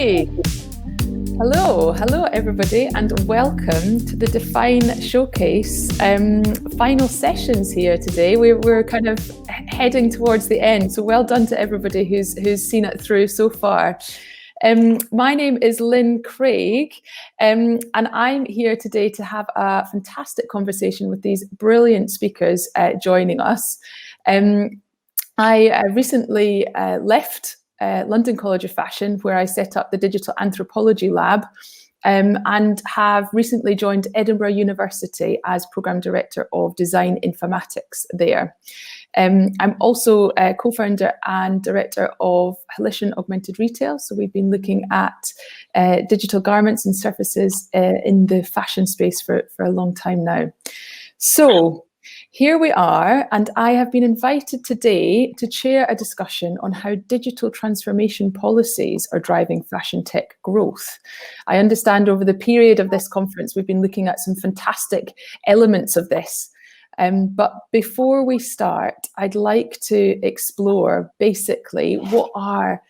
Okay. Hello everybody, and welcome to the DeFINE showcase. Final sessions here today. We're kind of heading towards the end, so well done to everybody who's seen it through so far. My name is Lynne Craig, and I'm here today to have a fantastic conversation with these brilliant speakers joining us. I recently left London College of Fashion, where I set up the Digital Anthropology Lab, and have recently joined Edinburgh University as Programme Director of Design Informatics there. I'm also a co-founder and director of Holition Augmented Retail, so we've been looking at digital garments and surfaces in the fashion space for a long time now. So here we are, and I have been invited today to chair a discussion on how digital transformation policies are driving fashion tech growth. I understand over the period of this conference, we've been looking at some fantastic elements of this. But before we start, I'd like to explore basically what are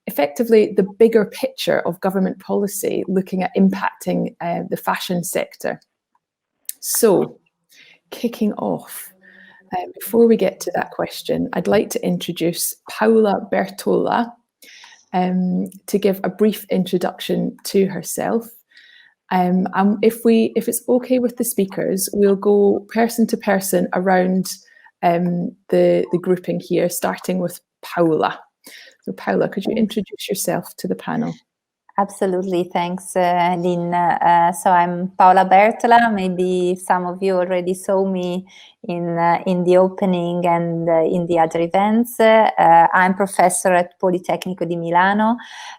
effectively the bigger picture of government policy looking at impacting the fashion sector. So, kicking off, before we get to that question, I'd like to introduce Paola Bertola to give a brief introduction to herself. And if it's okay with the speakers, we'll go person to person around the grouping here, starting with Paola. So Paola, could you introduce yourself to the panel? Absolutely, thanks, Lynne. So I'm Paola Bertola. Maybe some of you already saw me in the opening and in the other events. I'm professor at Politecnico di Milano,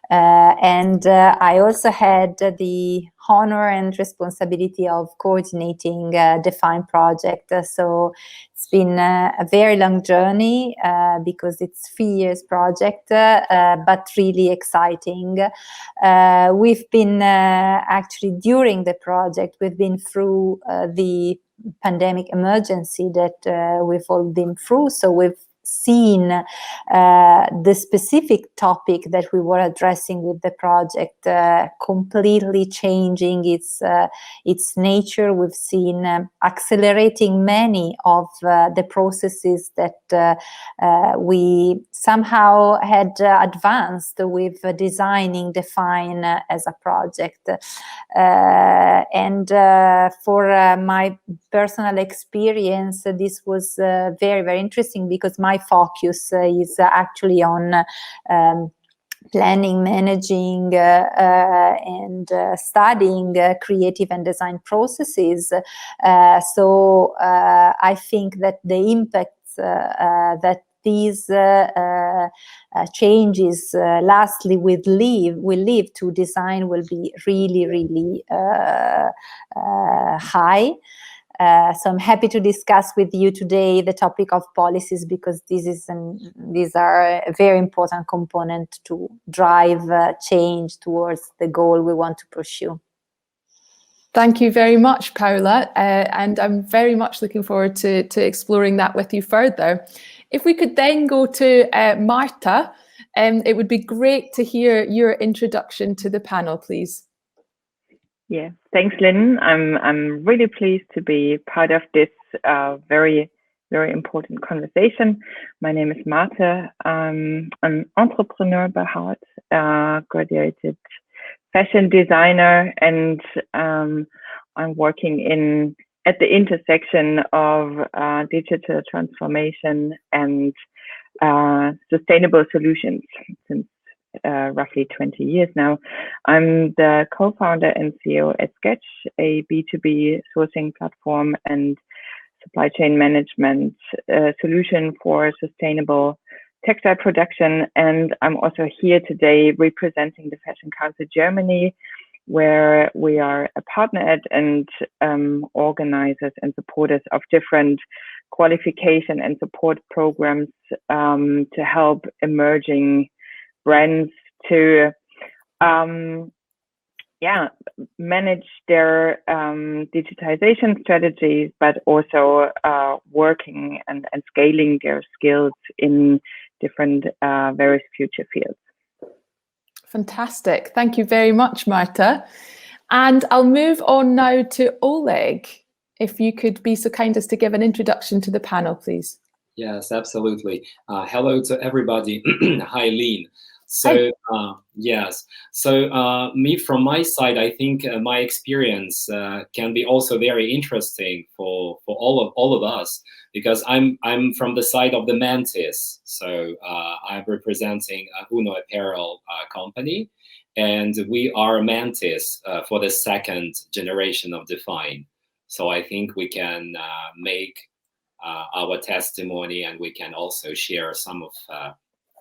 and I also had the honor and responsibility of coordinating DeFINE project. So it's been a very long journey because it's 3 years project, but really exciting. We've been actually during the project, we've been through the pandemic emergency that we've all been through. So we've seen the specific topic that we were addressing with the project completely changing its nature. We've seen accelerating many of the processes that we somehow had advanced with designing DeFINE as a project. And for my personal experience, this was very, very interesting because my focus is actually on planning, managing, and studying creative and design processes. So I think that the impacts that these changes lastly will leave to design will be really, really high. So I'm happy to discuss with you today the topic of policies, because these are a very important component to drive change towards the goal we want to pursue. Thank you very much, Paola, and I'm very much looking forward to exploring that with you further. If we could then go to Marte, it would be great to hear your introduction to the panel, please. Yeah, thanks, Lynne. I'm really pleased to be part of this very, very important conversation. My name is Marte. I'm an entrepreneur by heart, graduated fashion designer, and I'm working at the intersection of digital transformation and sustainable solutions since roughly 20 years now. I'm the co-founder and CEO at Sqetch, a B2B sourcing platform and supply chain management solution for sustainable textile production. And I'm also here today representing the Fashion Council Germany, where we are a partner at and organizers and supporters of different qualification and support programs to help emerging brands to manage their digitization strategies, but also working and scaling their skills in different various future fields. Fantastic. Thank you very much, Marte. And I'll move on now to Oleg. If you could be so kind as to give an introduction to the panel, please. Yes, absolutely. Hello to everybody. Hi, Lynne. So, yes. So, me from my side, I think my experience can be also very interesting for all of us, because I'm from the side of the Mantis. So, I'm representing Uno Apparel company, and we are Mantis for the second generation of DeFINE. So, I think we can make our testimony, and we can also share some of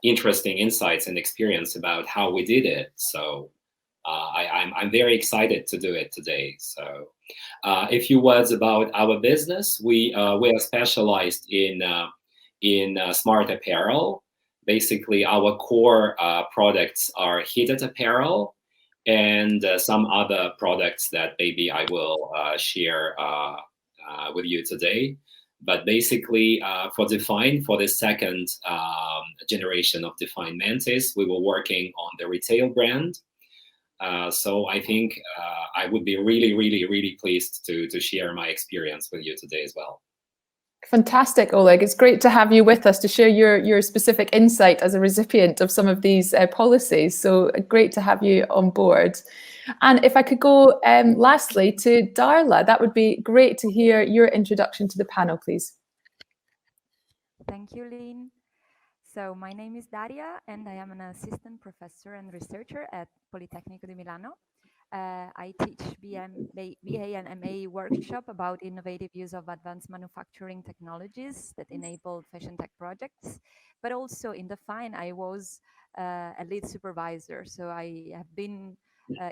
interesting insights and experience about how we did it. So I'm very excited to do it today. So a few words about our business. We are specialized in smart apparel. Basically, our core products are heated apparel and some other products that maybe I will share with you today. But basically, for DeFINE, for the second generation of DeFINE Mantis, we were working on the retail brand. So I think I would be really pleased to share my experience with you today as well. Fantastic, Oleg. It's great to have you with us to share your specific insight as a recipient of some of these policies. So great to have you on board. And if I could go lastly to Darla, that would be great to hear your introduction to the panel, please. Thank you, Lynne. So my name is Daria, and I am an assistant professor and researcher at Politecnico di Milano. I teach BA and MA workshop about innovative use of advanced manufacturing technologies that enable fashion tech projects. But also in DeFINE, I was a lead supervisor. So I have been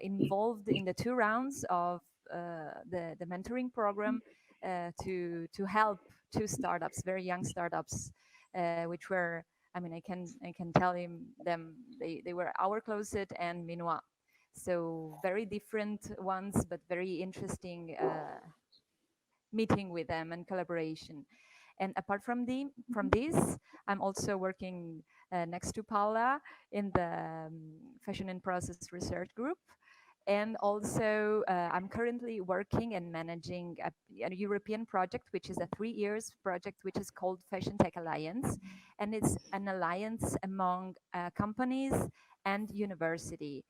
involved in the 2 rounds of the mentoring program to help 2 startups, very young startups, which were, I mean, I can tell them they were Our Closet and Minois. So very different ones, but very interesting meeting with them and collaboration. And apart from this, I'm also working next to Paola in the Fashion and Process Research Group. And also, I'm currently working and managing a European project, which is a 3 years project, which is called Fashion Tech Alliance. And it's an alliance among companies and university.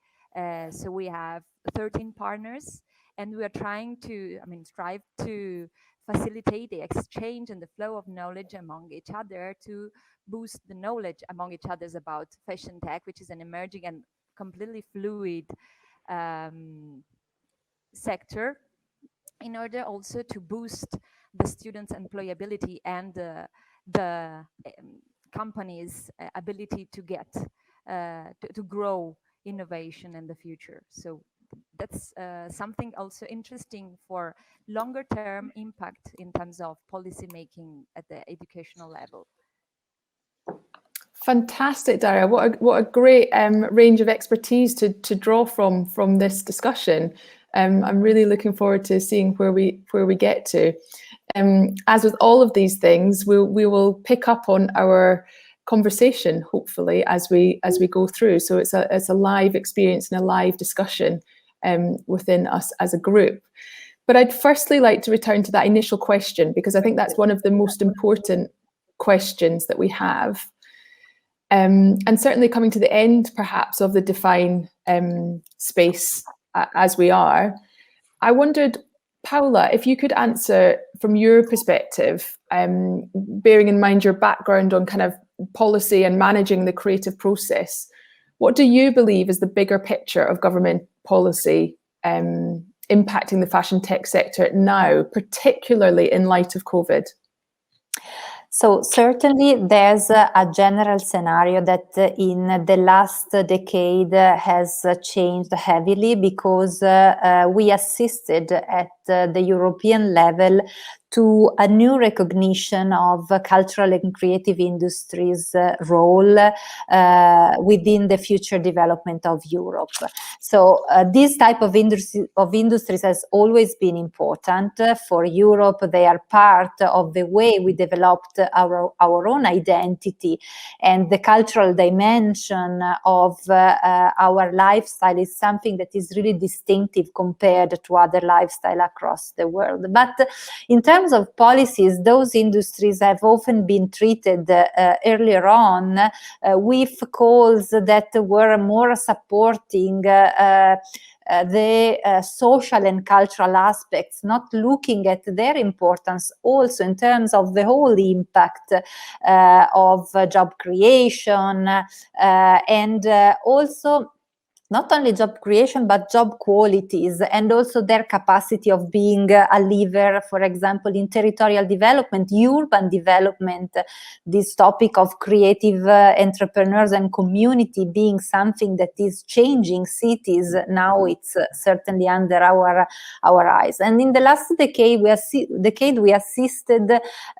So we have 13 partners, and we are trying to, strive to facilitate the exchange and the flow of knowledge among each other to boost the knowledge among each other about fashion tech, which is an emerging and completely fluid sector, in order also to boost the students' employability and the companies' ability to get to grow innovation in the future. So that's something also interesting for longer term impact in terms of policy making at the educational level. Fantastic, Daria. What a great range of expertise to draw from this discussion. I'm really looking forward to seeing where we get to. As with all of these things, we will pick up on our conversation, hopefully, as we go through. So it's a live experience and a live discussion within us as a group. But I'd firstly like to return to that initial question, because I think that's one of the most important questions that we have. And certainly coming to the end, perhaps, of the DeFINE space as we are, I wondered, Paola, if you could answer from your perspective, bearing in mind your background on kind of policy and managing the creative process, what do you believe is the bigger picture of government policy impacting the fashion tech sector now, particularly in light of COVID? So certainly there's a general scenario that in the last decade has changed heavily, because we assisted at the European level to a new recognition of cultural and creative industries' role within the future development of Europe. So this type of industries has always been important for Europe. They are part of the way we developed our own identity, and the cultural dimension of our lifestyle is something that is really distinctive compared to other lifestyle across the world. But in terms of policies, those industries have often been treated earlier on with calls that were more supporting the social and cultural aspects, not looking at their importance also in terms of the whole impact of job creation and also not only job creation, but job qualities, and also their capacity of being a lever, for example, in territorial development, urban development, this topic of creative entrepreneurs and community being something that is changing cities. Now it's certainly under our eyes. And in the last decade, we assisted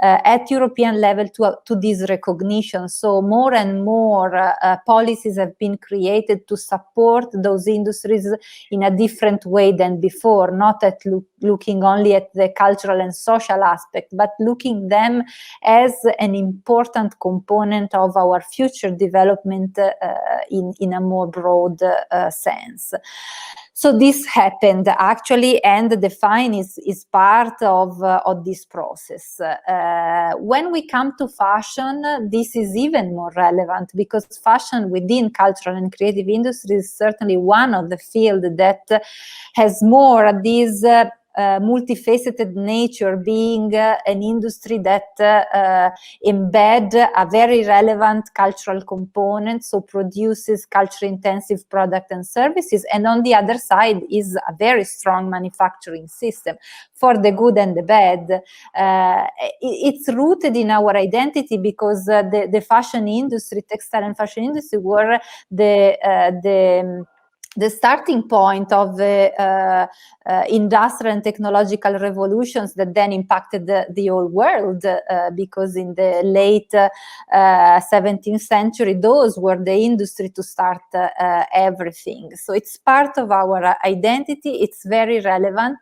at European level to this recognition. So more and more policies have been created to support those industries in a different way than before, not at looking only at the cultural and social aspect, but looking them as an important component of our future development in a more broad sense. So this happened actually, and DeFINE is part of this process. When we come to fashion, this is even more relevant, because fashion within cultural and creative industries is certainly one of the fields that has more this multifaceted nature, being an industry that embed a very relevant cultural component, so produces culture intensive product and services, and on the other side is a very strong manufacturing system for the good and the bad. It's rooted in our identity, because the fashion industry, textile and fashion industry, were the starting point of the industrial and technological revolutions that then impacted the whole world, because in the late 17th century, those were the industry to start everything. So it's part of our identity, it's very relevant.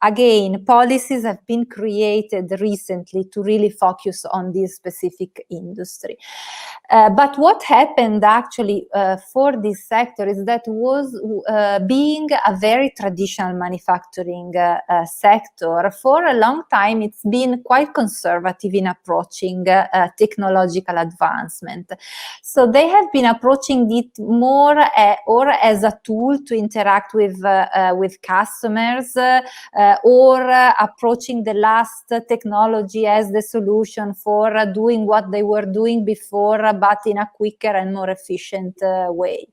Again, policies have been created recently to really focus on this specific industry. But what happened actually for this sector is that was being a very traditional manufacturing sector, for a long time it's been quite conservative in approaching technological advancement. So they have been approaching it more or as a tool to interact with customers, or approaching the last technology as the solution for doing what they were doing before, but in a quicker and more efficient way.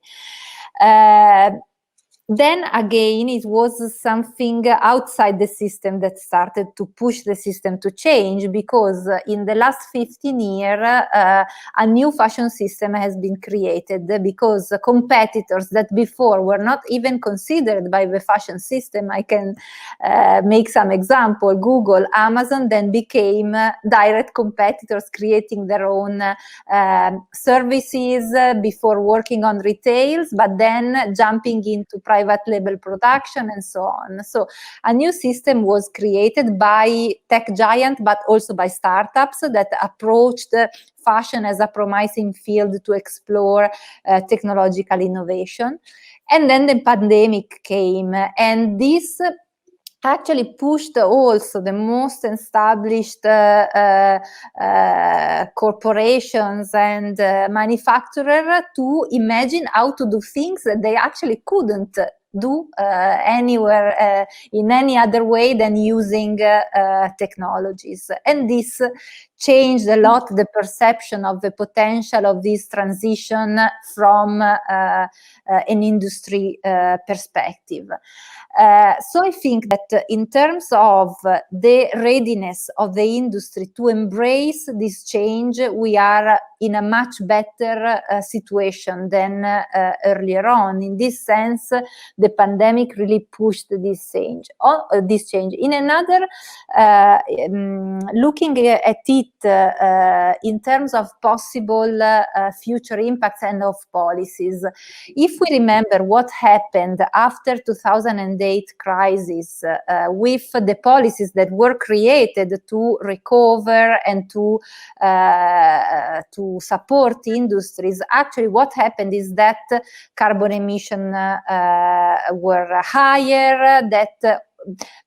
Then again, it was something outside the system that started to push the system to change, because in the last 15 years, a new fashion system has been created, because competitors that before were not even considered by the fashion system, I can make some example, Google, Amazon, then became direct competitors, creating their own services before working on retails, but then jumping into private label production and so on. So a new system was created by tech giants, but also by startups that approached fashion as a promising field to explore technological innovation. And then the pandemic came, and this actually pushed also the most established corporations and manufacturers to imagine how to do things that they actually couldn't do anywhere in any other way than using technologies. And this changed a lot the perception of the potential of this transition from an industry perspective. So I think that in terms of the readiness of the industry to embrace this change, we are in a much better situation than earlier on. In this sense, the pandemic really pushed this change. In another, looking at it in terms of possible future impacts and of policies, if we remember what happened after 2008 crisis with the policies that were created to recover and to support industries, actually what happened is that carbon emissions were higher, that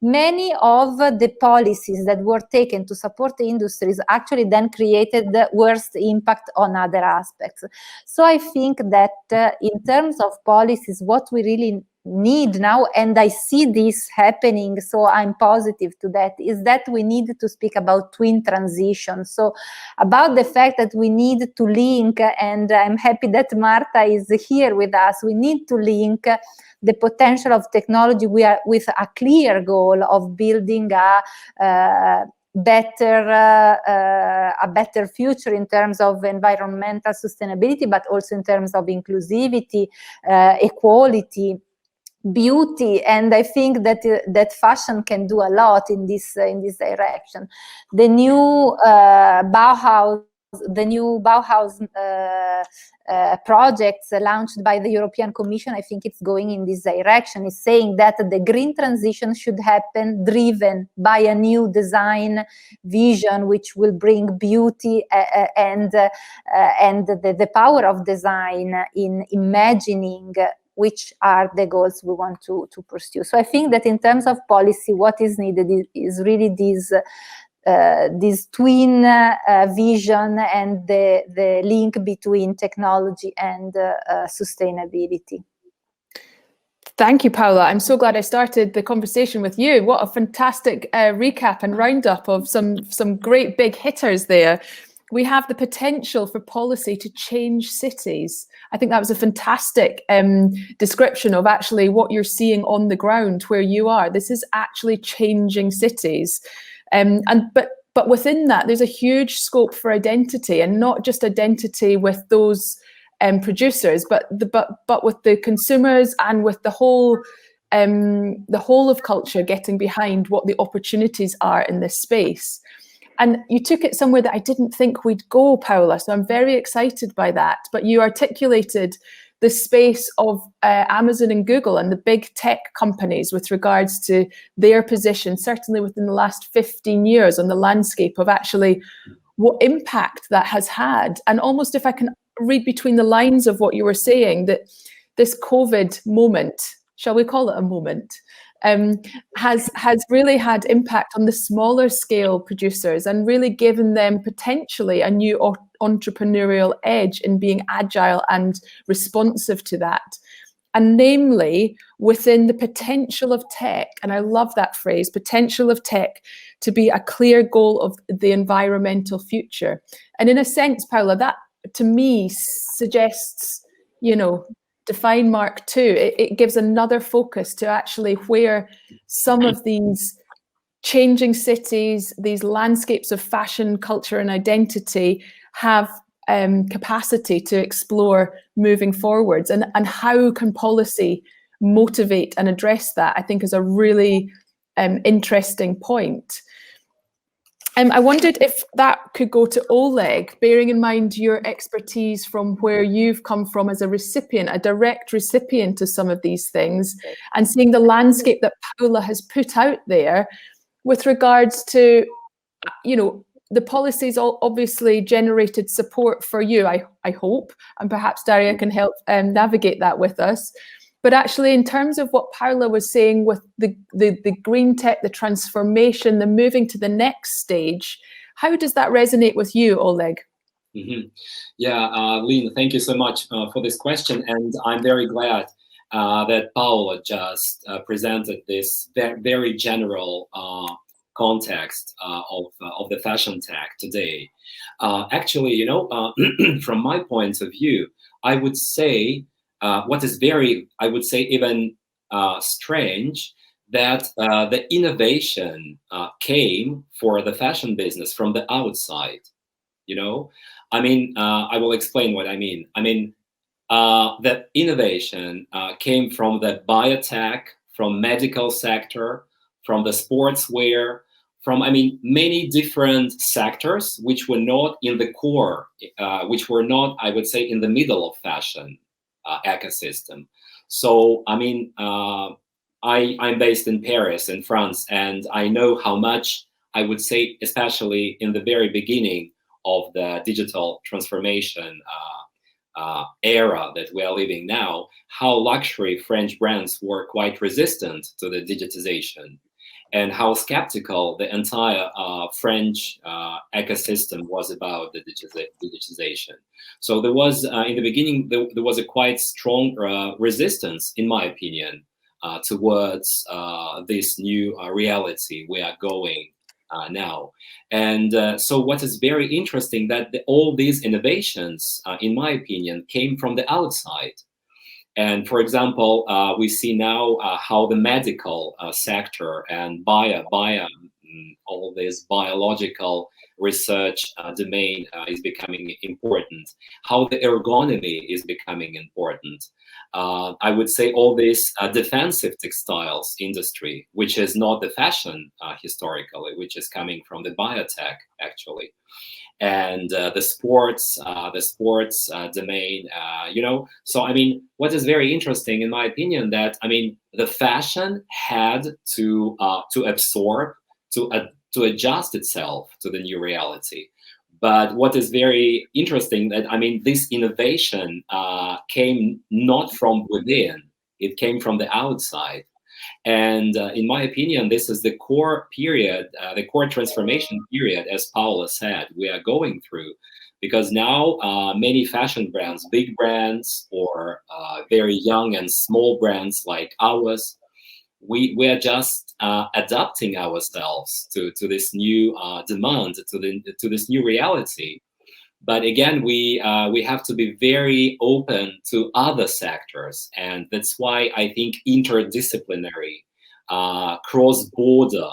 many of the policies that were taken to support the industries actually then created the worst impact on other aspects. So I think that in terms of policies, what we really need now, and I see this happening, so I'm positive to that, is that we need to speak about twin transition. So about the fact that we need to link, and I'm happy that Marta is here with us, we need to link the potential of technology with a clear goal of building a better future in terms of environmental sustainability, but also in terms of inclusivity, equality, beauty, and I think that fashion can do a lot in this direction. The new Bauhaus projects launched by the European Commission, I think it's going in this direction. It's saying that the green transition should happen driven by a new design vision, which will bring beauty and the power of design in imagining which are the goals we want to pursue. So I think that in terms of policy, what is needed is really this twin vision and the link between technology and sustainability. Thank you, Paola. I'm so glad I started the conversation with you. What a fantastic recap and roundup of some great big hitters there. We have the potential for policy to change cities. I think that was a fantastic description of actually what you're seeing on the ground where you are. This is actually changing cities. But within that, there's a huge scope for identity, and not just identity with those producers, but with the consumers and with the whole of culture getting behind what the opportunities are in this space. And you took it somewhere that I didn't think we'd go, Paola, so I'm very excited by that. But you articulated the space of Amazon and Google and the big tech companies with regards to their position, certainly within the last 15 years on the landscape of actually what impact that has had. And almost if I can read between the lines of what you were saying, that this COVID moment, shall we call it a moment, has really had impact on the smaller scale producers and really given them potentially a new entrepreneurial edge in being agile and responsive to that. And namely, within the potential of tech, and I love that phrase, potential of tech, to be a clear goal of the environmental future. And in a sense, Paola, that to me suggests, DeFINE Mark II. It gives another focus to actually where some of these changing cities, these landscapes of fashion, culture, and identity have capacity to explore moving forwards. And how can policy motivate and address that, I think is a really interesting point. I wondered if that could go to Oleg, bearing in mind your expertise from where you've come from as a recipient, a direct recipient to some of these things, and seeing the landscape that Paola has put out there with regards to, the policies all obviously generated support for you, I hope, and perhaps Daria can help navigate that with us. But actually, in terms of what Paola was saying with the green tech, the transformation, the moving to the next stage, how does that resonate with you, Oleg? Mm-hmm. Yeah, Lynne, thank you so much for this question. And I'm very glad that Paola just presented this very general context of the fashion tech today. Actually, you know, from my point of view, I would say what is very, I would say, even strange, that the innovation came for the fashion business from the outside. You know, I mean, I will explain what I mean. I mean, the innovation came from the biotech, from medical sector, from the sportswear, from, I mean, many different sectors which were not in the core, which were not, I would say, in the middle of fashion ecosystem. So, I mean, I'm based in Paris, in France, and I know how much, I would say, especially in the very beginning of the digital transformation era that we are living now, how luxury French brands were quite resistant to the digitization, and how skeptical the entire French ecosystem was about the digitization. So there was, in the beginning, there was a quite strong resistance, in my opinion, towards this new reality we are going now. And so what is very interesting, that all these innovations, in my opinion, came from the outside. And for example, we see now how the medical sector and all this biological research domain is becoming important, how the ergonomy is becoming important. I would say all this defensive textiles industry, which is not the fashion historically, which is coming from the biotech actually, and the sports domain, you know. So I mean, what is very interesting, in my opinion, that I mean, the fashion had to absorb, to adjust itself to the new reality. But what is very interesting, that I mean, this innovation came not from within; it came from the outside. And in my opinion, this is the core period, the core transformation period, as Paola said, we are going through. Because now many fashion brands, big brands, or very young and small brands like ours, we are just adapting ourselves to this new demand, to this new reality. But again, we have to be very open to other sectors, and that's why I think interdisciplinary, cross-border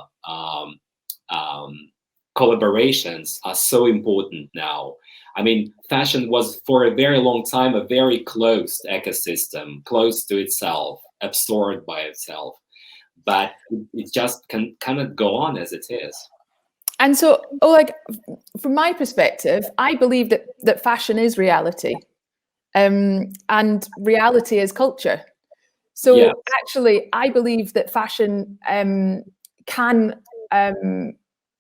collaborations are so important now. I mean, fashion was for a very long time a very closed ecosystem, close to itself, absorbed by itself. But it just cannot go on as it is. And so, Oleg, from my perspective, I believe that fashion is reality, and reality is culture. So yeah. Actually, I believe that fashion can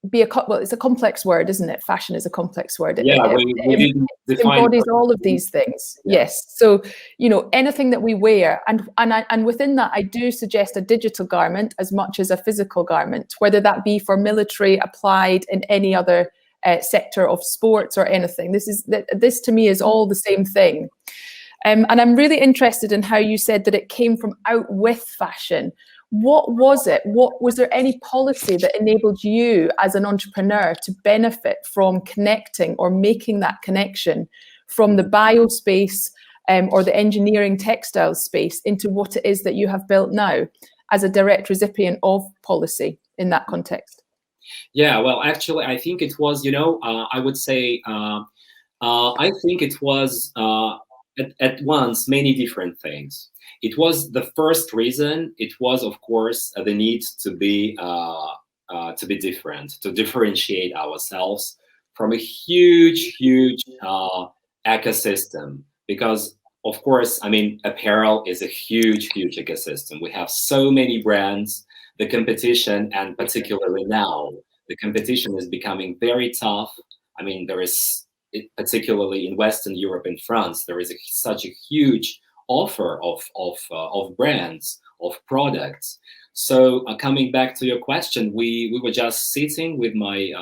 be well, it's a complex word, isn't it? Fashion is a complex word. Yeah, it embodies all of these things. Yeah. Yes. So, you know, anything that we wear, and within that, I do suggest a digital garment as much as a physical garment, whether that be for military, applied, in any other sector of sports or anything. This to me is all the same thing. And I'm really interested in how you said that it came from out with fashion. What was it? Was there any policy that enabled you as an entrepreneur to benefit from connecting or making that connection from the bio space or the engineering textile space into what it is that you have built now as a direct recipient of policy in that context? Yeah, well, actually, I think it was, you know, I would say, I think it was at once many different things. It was the first reason. It was, of course, the need to be different, to differentiate ourselves from a huge ecosystem. Because, of course, I mean, apparel is a huge ecosystem. We have so many brands. The competition, and particularly now, the competition is becoming very tough. I mean, there is, particularly in Western Europe and France, there is such a huge offer of brands, of products. So coming back to your question, we were just sitting with my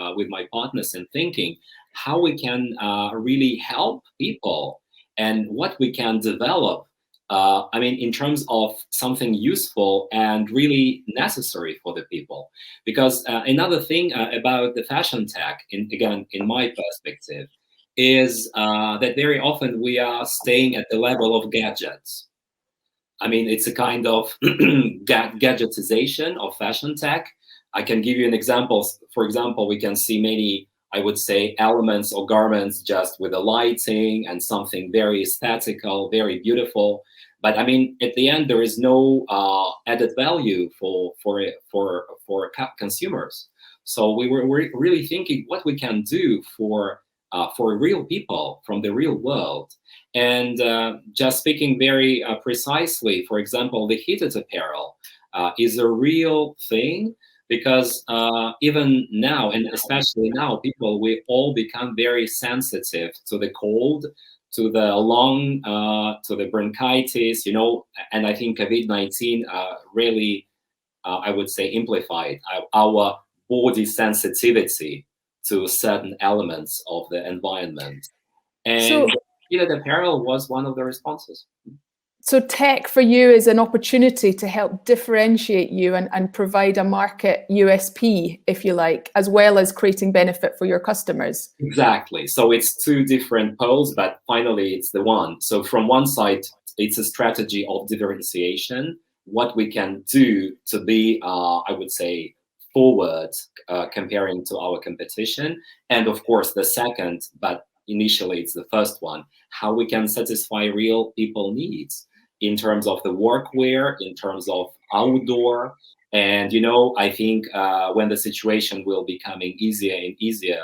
partners and thinking how we can really help people and what we can develop I mean, in terms of something useful and really necessary for the people. Because another thing about the fashion tech, again, in my perspective, is that very often we are staying at the level of gadgets. I mean, it's a kind of gadgetization of fashion tech. I can give you an example. For example, we can see many, I would say, elements or garments just with the lighting and something very aesthetical, very beautiful. But I mean, at the end, there is no added value for consumers. So we were really thinking what we can do for real people from the real world. And just speaking very precisely, for example, the heated apparel is a real thing, because even now, and especially now, we all become very sensitive to the cold, to the lung, to the bronchitis, you know, and I think COVID-19 really, I would say, amplified our body sensitivity to certain elements of the environment. And the apparel was one of the responses. So tech for you is an opportunity to help differentiate you and provide a market USP, if you like, as well as creating benefit for your customers. Exactly. So it's two different poles, but finally it's the one. So from one side, it's a strategy of differentiation, what we can do to be, I would say, forward comparing to our competition. And of course, the second, but initially it's the first one, how we can satisfy real people needs in terms of the workwear, in terms of outdoor. And, you know, I think when the situation will be becoming easier and easier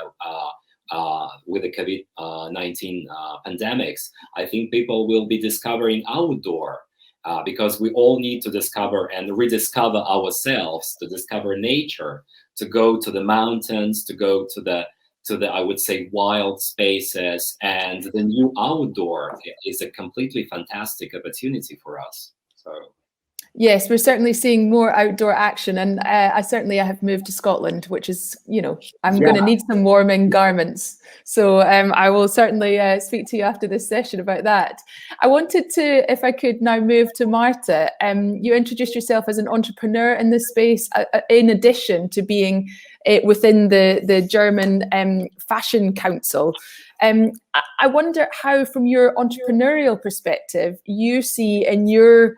with the COVID-19 pandemics, I think people will be discovering outdoor because we all need to discover and rediscover ourselves, to discover nature, to go to the mountains, to go to the I would say, wild spaces, and the new outdoor is a completely fantastic opportunity for us. So. Yes, we're certainly seeing more outdoor action, and I have moved to Scotland, which is, you know, I'm going to need some warming garments. So I will certainly speak to you after this session about that. I wanted to, if I could now move to Marte. You introduced yourself as an entrepreneur in this space, in addition to being within the German Fashion Council. I wonder how, from your entrepreneurial perspective, you see in your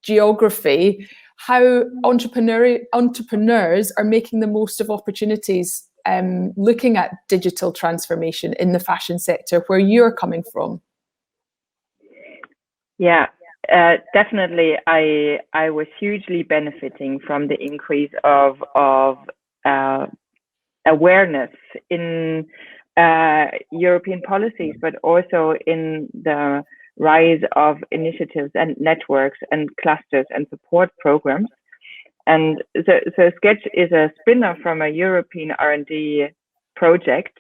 geography how entrepreneurs are making the most of opportunities looking at digital transformation in the fashion sector, where you're coming from. Yeah, definitely. I was hugely benefiting from the increase of awareness in European policies, but also in the rise of initiatives and networks and clusters and support programs. And so Sqetch is a spin-off from a European R&D project.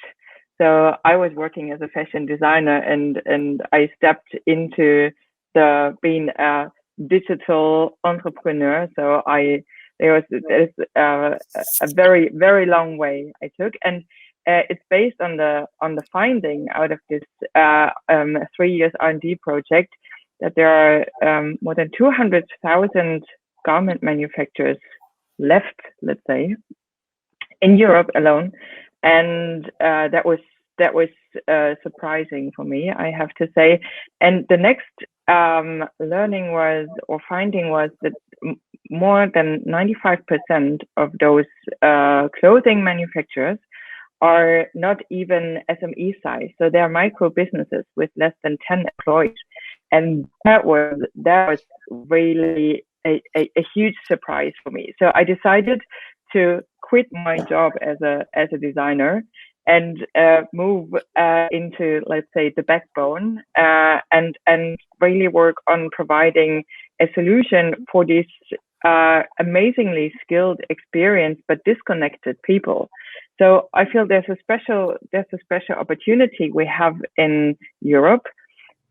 So I was working as a fashion designer, and I stepped into being a digital entrepreneur. So there's a very, very long way I took, and it's based on the finding out of this 3 years R&D project that there are more than 200,000 garment manufacturers left, let's say, in Europe alone, and that was surprising for me, I have to say. And the next finding was that more than 95% of those clothing manufacturers are not even SME size, so they are micro businesses with less than 10 employees, and that was really a huge surprise for me. So I decided to quit my job as a designer and move into, let's say, the backbone and really work on providing a solution for these amazingly skilled, experienced but disconnected people. So I feel there's a special opportunity we have in Europe,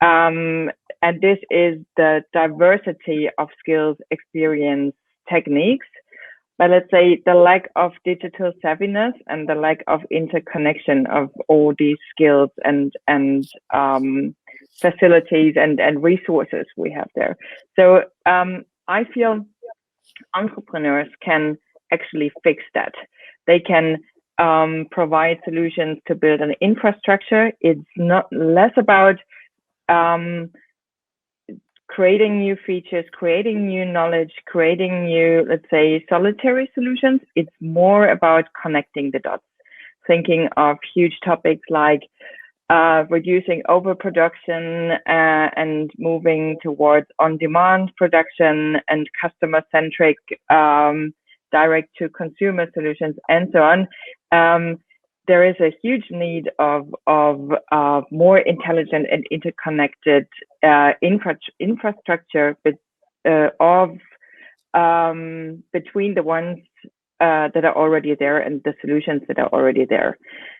and this is the diversity of skills, experience, techniques, but let's say the lack of digital savviness and the lack of interconnection of all these skills and facilities and resources we have there. So I feel entrepreneurs can actually fix that. They can provide solutions to build an infrastructure. It's not less about creating new features, creating new knowledge, creating new, let's say, solitary solutions. It's more about connecting the dots, thinking of huge topics like reducing overproduction and moving towards on-demand production and customer-centric direct-to-consumer solutions, and so on. There is a huge need of more intelligent and interconnected infrastructure between the ones that are already there and the solutions that are already there.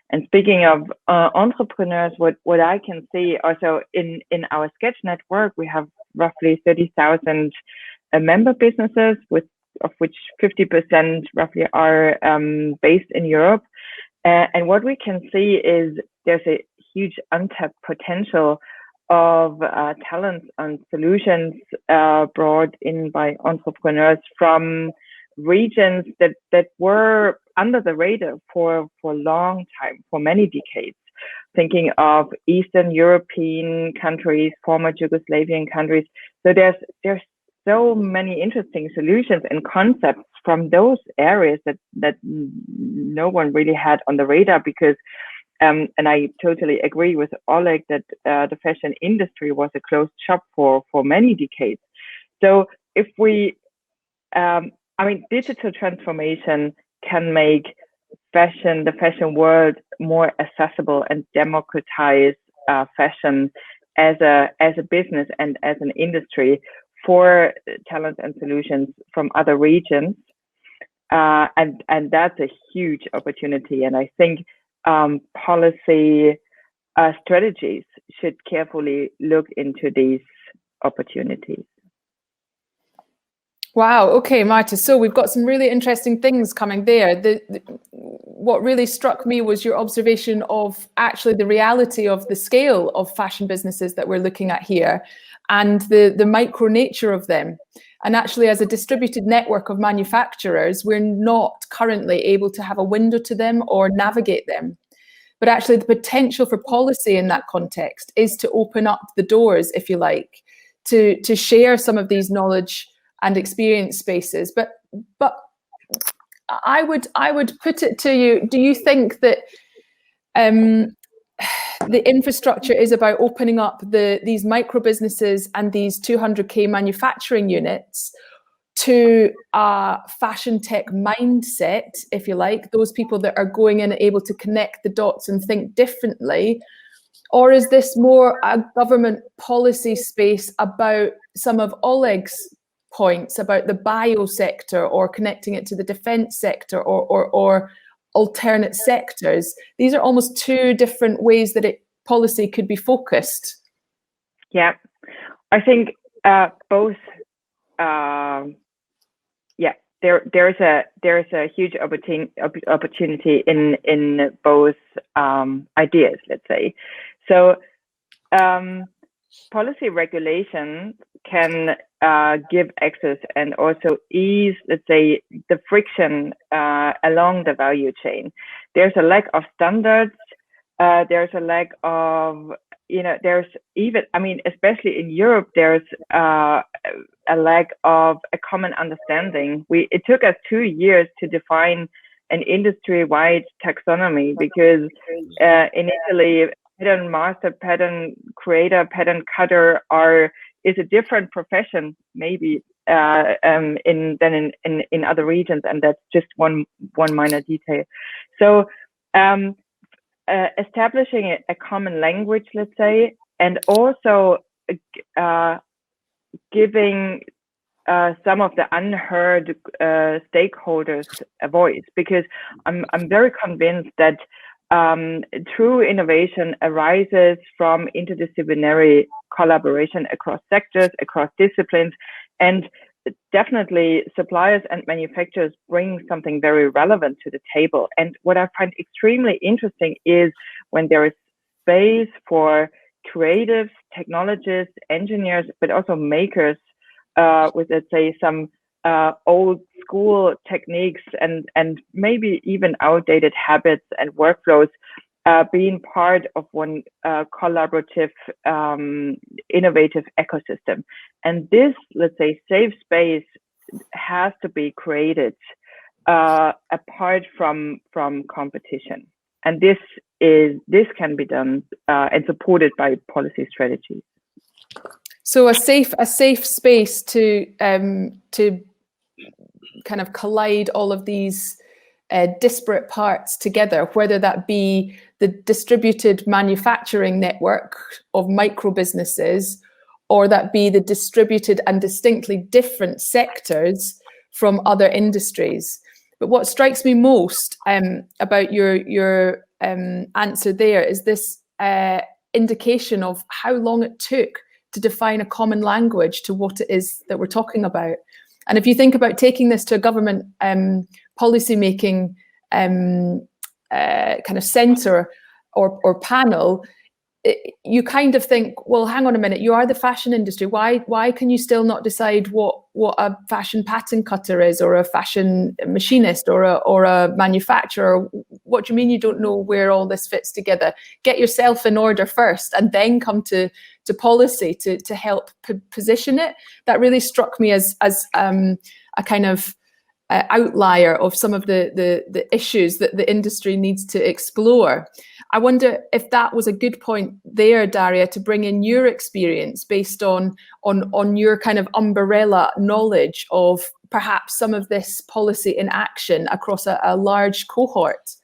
And speaking of entrepreneurs, what I can see also in our Sqetch network, we have roughly 30,000 member businesses, of which 50% roughly are based in Europe. And what we can see is there's a huge untapped potential of talents and solutions brought in by entrepreneurs from regions that were under the radar for a long time, for many decades. Thinking of Eastern European countries, former Yugoslavian countries. So there's so many interesting solutions and concepts from those areas that no one really had on the radar, because and I totally agree with Oleg that the fashion industry was a closed shop for many decades. So if we digital transformation can make the fashion world more accessible and democratize fashion as a business and as an industry for talent and solutions from other regions, and that's a huge opportunity. And I think policy strategies should carefully look into these opportunities. Wow. Okay, Marte. So we've got some really interesting things coming there. What really struck me was your observation of actually the reality of the scale of fashion businesses that we're looking at here, and the micro nature of them. And actually, as a distributed network of manufacturers, we're not currently able to have a window to them or navigate them. But actually, the potential for policy in that context is to open up the doors, if you like, to share some of these knowledge and experience spaces. But I would put it to you, do you think that the infrastructure is about opening up these micro businesses and these 200k manufacturing units to a fashion tech mindset, if you like, those people that are going in and able to connect the dots and think differently? Or is this more a government policy space about some of Oleg's points about the bio sector, or connecting it to the defense sector, or alternate sectors? These are almost two different ways that policy could be focused. Yeah, I think both. There's a huge opportunity in both ideas, let's say. So policy regulation can give access and also ease, let's say, the friction along the value chain. There's a lack of standards. There's a lack of, there's even, especially in Europe, there's a lack of a common understanding. It took us 2 years to define an industry-wide taxonomy, because in Italy, pattern master, pattern creator, pattern cutter is a different profession, maybe than in other regions, and that's just one minor detail. So establishing a common language, let's say, and also giving some of the unheard stakeholders a voice, because I'm very convinced that true innovation arises from interdisciplinary collaboration across sectors, across disciplines, and definitely suppliers and manufacturers bring something very relevant to the table. And what I find extremely interesting is when there is space for creatives, technologists, engineers, but also makers with, let's say, some old school techniques and maybe even outdated habits and workflows being part of one collaborative, innovative ecosystem. And this, let's say, safe space has to be created apart from competition. And this can be done and supported by policy strategies. So a safe space to kind of collide all of these disparate parts together, whether that be the distributed manufacturing network of micro businesses, or that be the distributed and distinctly different sectors from other industries. But what strikes me most about your answer there is this indication of how long it took to define a common language to what it is that we're talking about. And if you think about taking this to a government policy making kind of centre or panel, you kind of think, well, hang on a minute, you are the fashion industry. Why can you still not decide what a fashion pattern cutter is, or a fashion machinist, or a manufacturer? What do you mean you don't know where all this fits together? Get yourself in order first, and then come to policy to help position it. That really struck me as a kind of outlier of some of the issues that the industry needs to explore. I wonder if that was a good point there, Daria, to bring in your experience based on your kind of umbrella knowledge of perhaps some of this policy in action across a large cohort.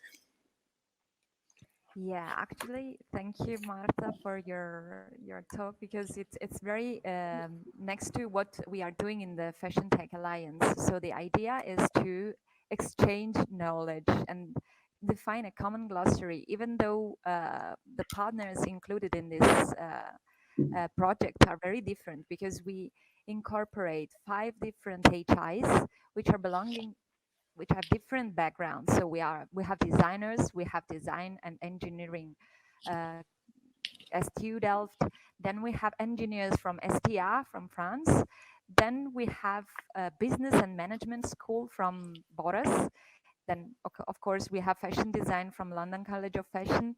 Yeah, actually, thank you, Marta, for your talk, because it's very next to what we are doing in the Fashion Tech Alliance. So the idea is to exchange knowledge and define a common glossary, even though the partners included in this project are very different, because we incorporate 5 different HIs which have different backgrounds. So we have designers, we have design and engineering STU Delft, then we have engineers from STA from France, then we have a business and management school from Boris, then of course we have fashion design from London College of Fashion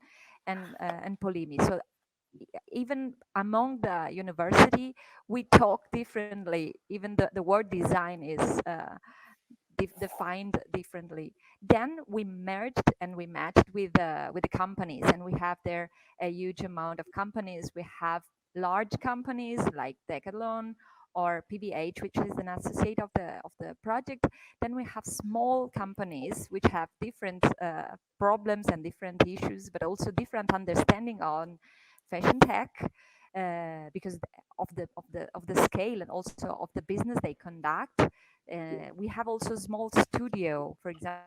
and Polimi. So even among the university we talk differently, even the word design is defined differently. Then we merged and we matched with the companies, and we have there a huge amount of companies. We have large companies like Decathlon or PBH, which is an associate of the project. Then we have small companies which have different problems and different issues, but also different understanding on fashion tech, because of the scale and also of the business they conduct. We have also small studio. For example,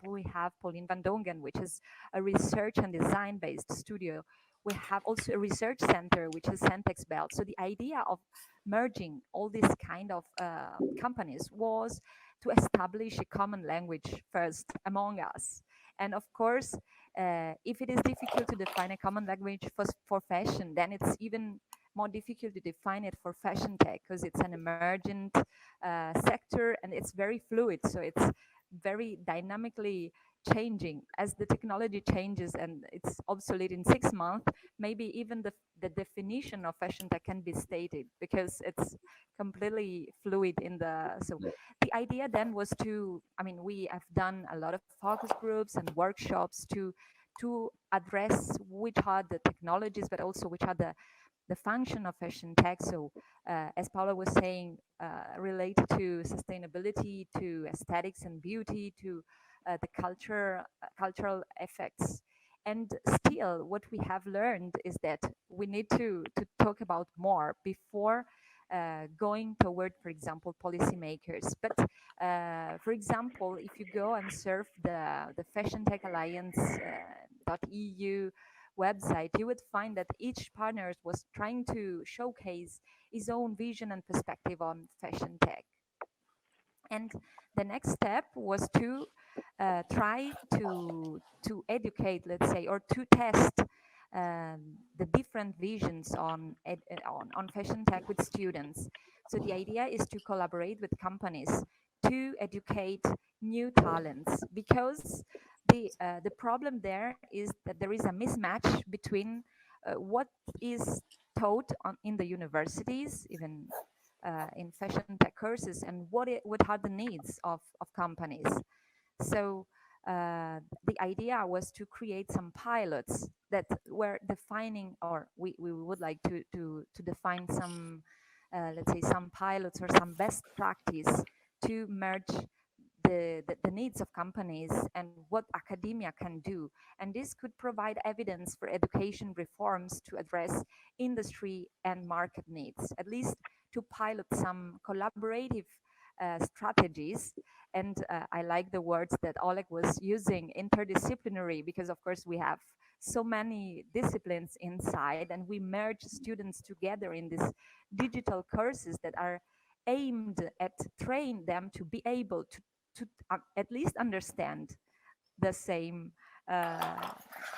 we have Pauline van Dongen, which is a research and design based studio. We have also a research center, which is Centex Belt. So the idea of merging all these kind of companies was to establish a common language first among us. And of course, if it is difficult to define a common language for fashion, then it's even more difficult to define it for fashion tech, because it's an emergent sector and it's very fluid. So it's very dynamically changing. As the technology changes and it's obsolete in 6 months, maybe even the definition of fashion tech can be stated, because it's completely fluid in so the idea then was we have done a lot of focus groups and workshops to address which are the technologies, but also which are the function of fashion tech. So as Paola was saying, related to sustainability, to aesthetics and beauty, to the cultural effects. And still, what we have learned is that we need to talk about more before going toward, for example, policymakers. But for example, if you go and surf the Fashion Tech Alliance .eu website, you would find that each partner was trying to showcase his own vision and perspective on fashion tech. And the next step was to try to educate, let's say, or to test the different visions on fashion tech with students. So the idea is to collaborate with companies to educate new talents, because the problem there is that there is a mismatch between what is taught in the universities, even in fashion tech courses, and what are the needs of companies. So the idea was to create some pilots that were defining, or we would like to define some, let's say, some pilots or some best practice to merge the needs of companies and what academia can do. And this could provide evidence for education reforms to address industry and market needs, at least to pilot some collaborative strategies. And I like the words that Oleg was using, interdisciplinary, because of course we have so many disciplines inside, and we merge students together in these digital courses that are aimed at train them to be able to at least understand the same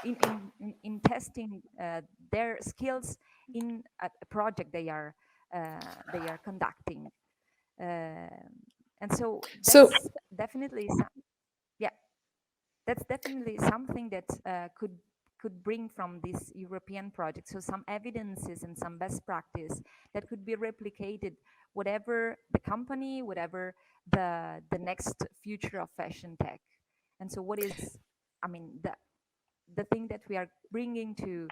in testing their skills in a project they are conducting. And so that's definitely that's definitely something that could bring from this European project. So some evidences and some best practice that could be replicated, whatever the company, whatever the next future of fashion tech. And so what is, I mean, the thing that we are bringing to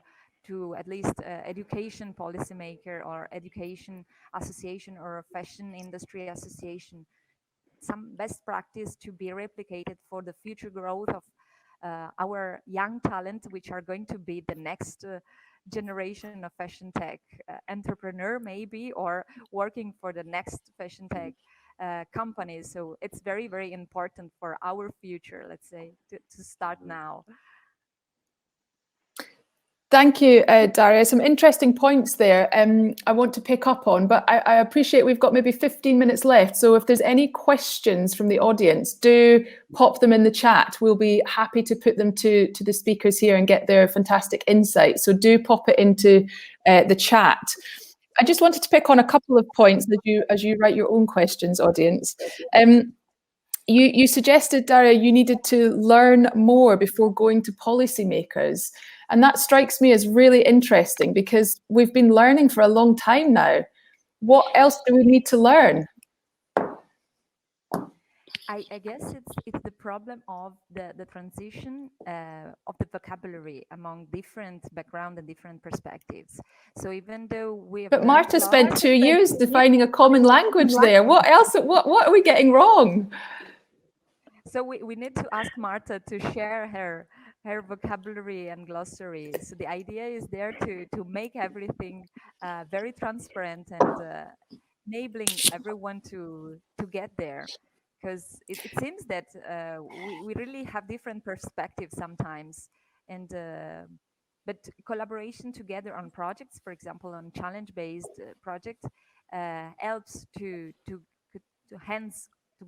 at least education policymaker or education association or fashion industry association, some best practice to be replicated for the future growth of our young talent, which are going to be the next generation of fashion tech entrepreneur, maybe, or working for the next fashion tech companies. So it's very, very important for our future, let's say, to start now. Thank you, Daria. Some interesting points there I want to pick up on, but I appreciate we've got maybe 15 minutes left. So if there's any questions from the audience, do pop them in the chat. We'll be happy to put them to the speakers here and get their fantastic insights. So do pop it into the chat. I just wanted to pick on a couple of points as you write your own questions, audience. You suggested, Daria, you needed to learn more before going to policymakers. And that strikes me as really interesting, because we've been learning for a long time now. What else do we need to learn? I guess it's the problem of the transition of the vocabulary among different background and different perspectives. So even though we But Marte spent 2 years defining a common language there. What else? What are we getting wrong? So we need to ask Marte to share her vocabulary and glossary. So the idea is there to make everything very transparent and enabling everyone to get there. Because it seems that we really have different perspectives sometimes, and but collaboration together on projects, for example, on challenge-based projects, helps to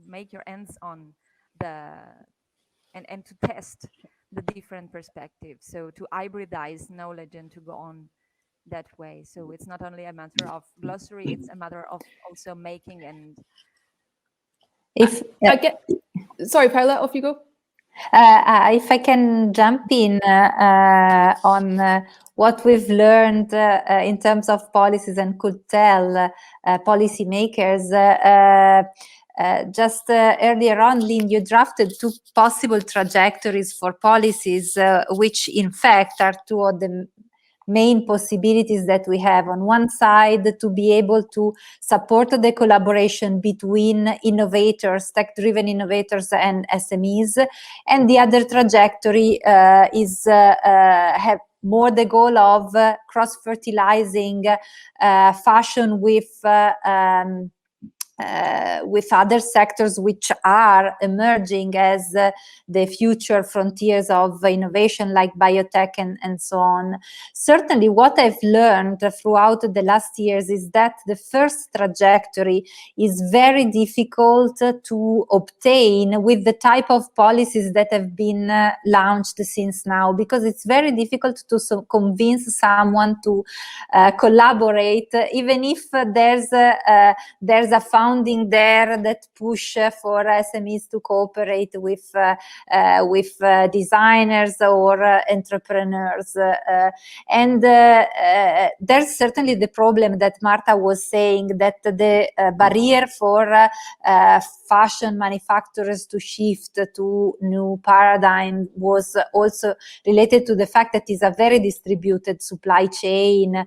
make your hands on and to test the different perspectives. So to hybridize knowledge and to go on that way. So it's not only a matter of glossary; it's a matter of also making and. Sorry, Paola, off you go. If I can jump in on what we've learned in terms of policies and could tell policymakers, just earlier on, Lynne, you drafted 2 possible trajectories for policies, which in fact are 2 of the main possibilities that we have. On one side, to be able to support the collaboration between innovators, tech-driven innovators and SMEs. And the other trajectory is have more the goal of cross-fertilizing fashion with other sectors which are emerging as the future frontiers of innovation, like biotech and so on. Certainly what I've learned throughout the last years is that the first trajectory is very difficult to obtain with the type of policies that have been launched since now, because it's very difficult to convince someone to collaborate, even if there's a funding there that push for SMEs to cooperate with designers or entrepreneurs. And there's certainly the problem that Marta was saying, that the barrier for fashion manufacturers to shift to new paradigm was also related to the fact that it's a very distributed supply chain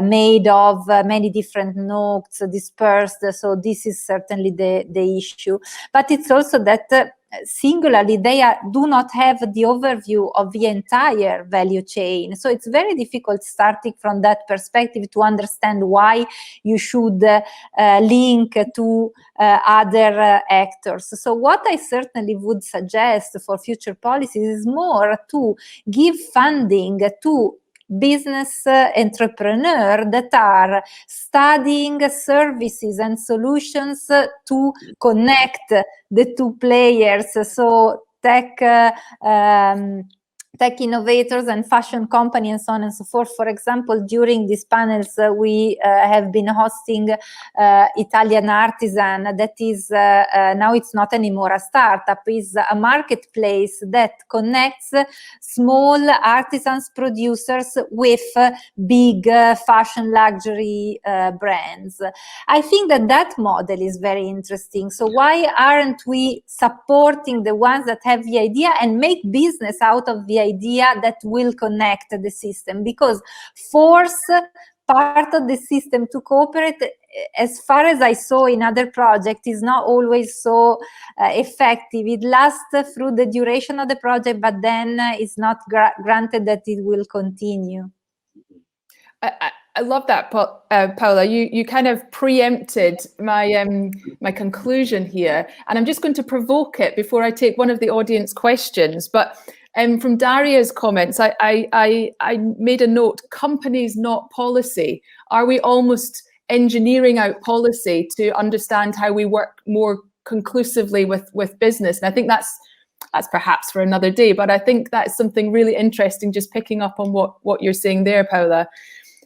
made of many different nodes dispersed. So this is certainly the issue. But it's also that singularly they do not have the overview of the entire value chain. So it's very difficult starting from that perspective to understand why you should link to other actors. So what I certainly would suggest for future policies is more to give funding to business entrepreneurs that are studying services and solutions to connect the two players, so tech innovators and fashion company and so on and so forth. For example, during these panels, we have been hosting Italian Artisan, that is, now it's not anymore a startup, is a marketplace that connects small artisans, producers with big fashion luxury brands. I think that model is very interesting. So why aren't we supporting the ones that have the idea and make business out of the idea that will connect the system? Because force part of the system to cooperate, as far as I saw in other projects, is not always so effective. It lasts through the duration of the project, but then it's not granted that it will continue. I love that, Paola. You kind of preempted my my conclusion here, and I'm just going to provoke it before I take one of the audience questions. But from Daria's comments, I made a note: companies, not policy. Are we almost engineering out policy to understand how we work more conclusively with business? And I think that's perhaps for another day. But I think that's something really interesting. Just picking up on what you're saying there, Paola.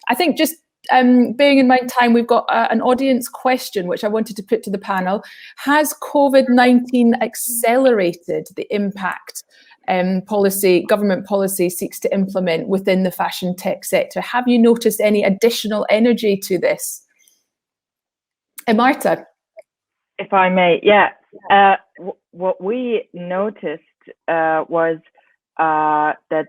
I think just bearing in mind time, we've got an audience question which I wanted to put to the panel. Has COVID-19 accelerated the impact government policy seeks to implement within the fashion tech sector? Have you noticed any additional energy to this? Marta? If I may, yeah. What we noticed was that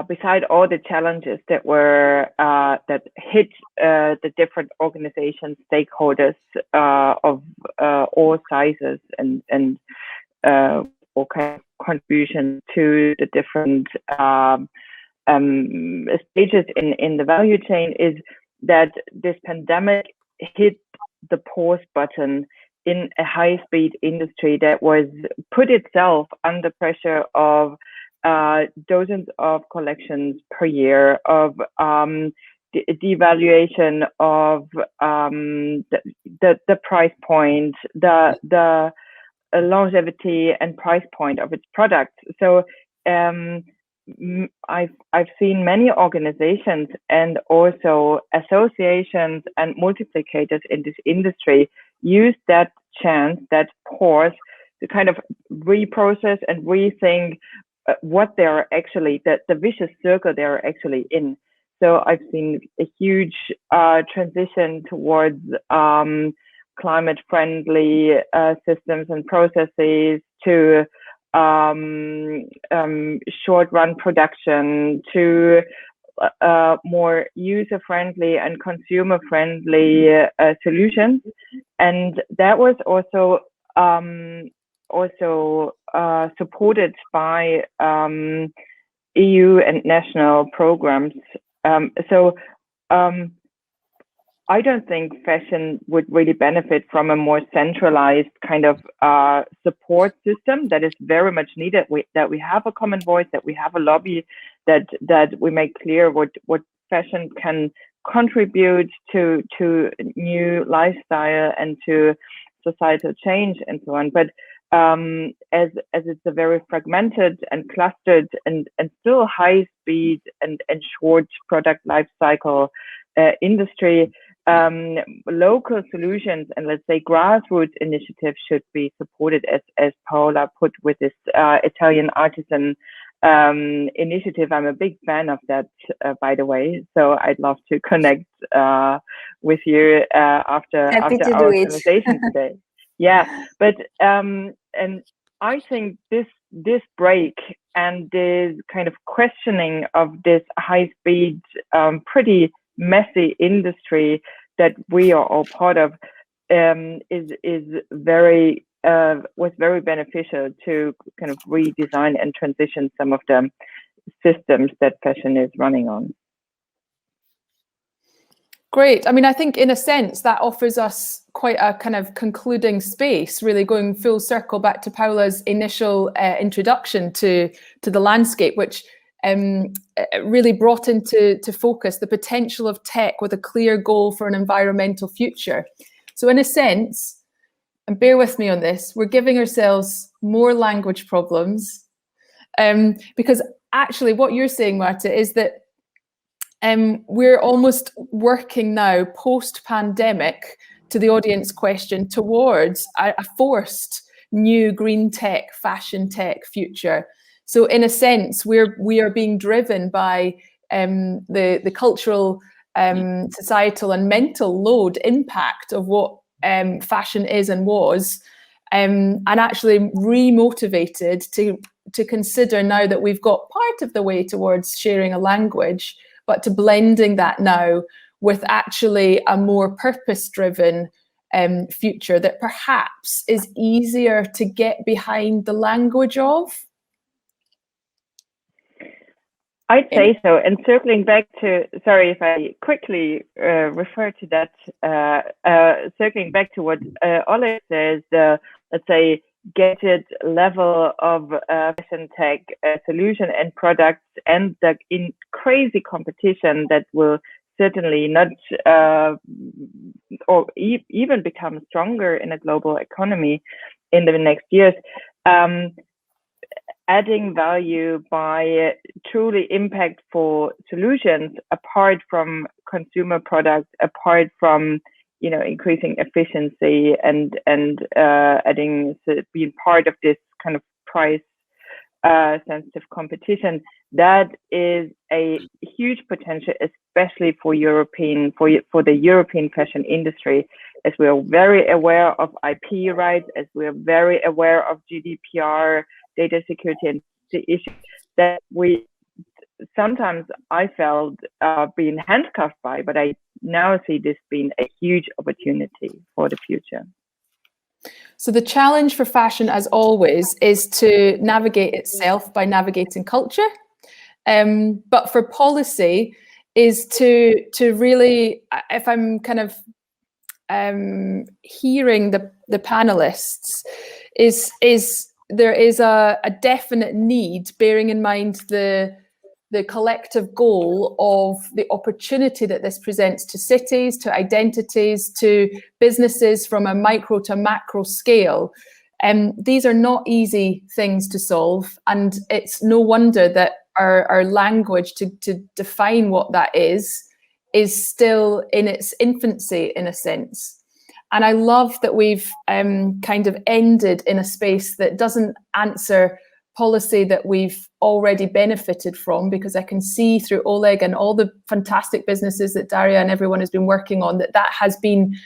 beside all the challenges that were that hit the different organizations, stakeholders of all sizes and all kind of contribution to the different stages in the value chain, is that this pandemic hit the pause button in a high-speed industry that was put itself under pressure of dozens of collections per year, of devaluation of the price point, the longevity and price point of its products. So I've seen many organizations and also associations and multiplicators in this industry use that chance, that pause, to kind of reprocess and rethink what they're actually, the vicious circle they're actually in. So I've seen a huge transition towards climate-friendly systems and processes, to short-run production, to more user-friendly and consumer-friendly solutions. And that was also supported by EU and national programs. So I don't think fashion would really benefit from a more centralized kind of support system that is very much needed. That we have a common voice, that we have a lobby, that we make clear what fashion can contribute to new lifestyle and to societal change and so on. But as it's a very fragmented and clustered and still high speed and short product life cycle industry, local solutions and let's say grassroots initiatives should be supported, as Paola put with this Italian artisan initiative. I'm a big fan of that, by the way. So I'd love to connect with you after our conversation today. Yeah, but and I think this break and this kind of questioning of this high speed, pretty messy industry that we are all part of is very was very beneficial to kind of redesign and transition some of the systems that fashion is running on. Great. I mean, I think in a sense that offers us quite a kind of concluding space, really going full circle back to Paola's initial introduction to the landscape, which really brought into focus the potential of tech with a clear goal for an environmental future. So in a sense, and bear with me on this, we're giving ourselves more language problems because actually what you're saying, Marte, is that we're almost working now post-pandemic, to the audience question, towards a forced new green tech, fashion tech future. So in a sense, we are being driven by the cultural, societal and mental load impact of what fashion is and was, and actually re-motivated to consider now that we've got part of the way towards sharing a language, but to blending that now with actually a more purpose-driven future that perhaps is easier to get behind the language of. I'd say so. And circling back to, sorry if I quickly refer to that, circling back to what Oleg says, let's say, gated level of fashion tech solution and products, and the crazy competition that will certainly not or even become stronger in a global economy in the next years. Adding value by truly impactful solutions apart from consumer products, apart from increasing efficiency and adding, being part of this kind of price sensitive competition, that is a huge potential, especially for the European fashion industry, as we are very aware of IP rights, as we are very aware of GDPR, data security, and the issues that we sometimes I felt being handcuffed by, but I now see this being a huge opportunity for the future. So the challenge for fashion, as always, is to navigate itself by navigating culture. But for policy is to really, if I'm kind of hearing the panelists, is there is a definite need, bearing in mind the collective goal of the opportunity that this presents to cities, to identities, to businesses from a micro to macro scale. These are not easy things to solve, and it's no wonder that our language to define what that is still in its infancy, in a sense. And I love that we've kind of ended in a space that doesn't answer policy that we've already benefited from, because I can see through Oleg and all the fantastic businesses that Daria and everyone has been working on that has been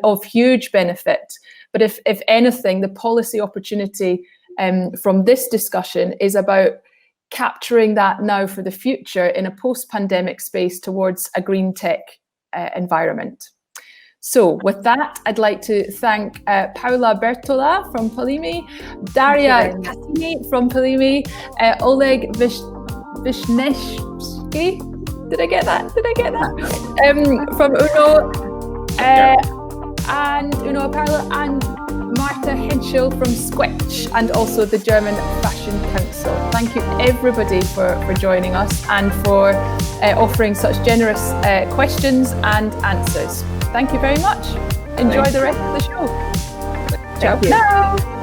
of huge benefit. But if anything, the policy opportunity from this discussion is about capturing that now for the future in a post-pandemic space towards a green tech environment. So with that, I'd like to thank Paola Bertola from Polimi, Daria Casciani from Polimi, Oleg Vishnevski, did I get that? From UNO, and Uno Apparel, and Marte Hentschel from Sqetch, and also the German Fashion Council. Thank you everybody for joining us and for offering such generous questions and answers. Thank you very much. Enjoy the rest of the show. Ciao.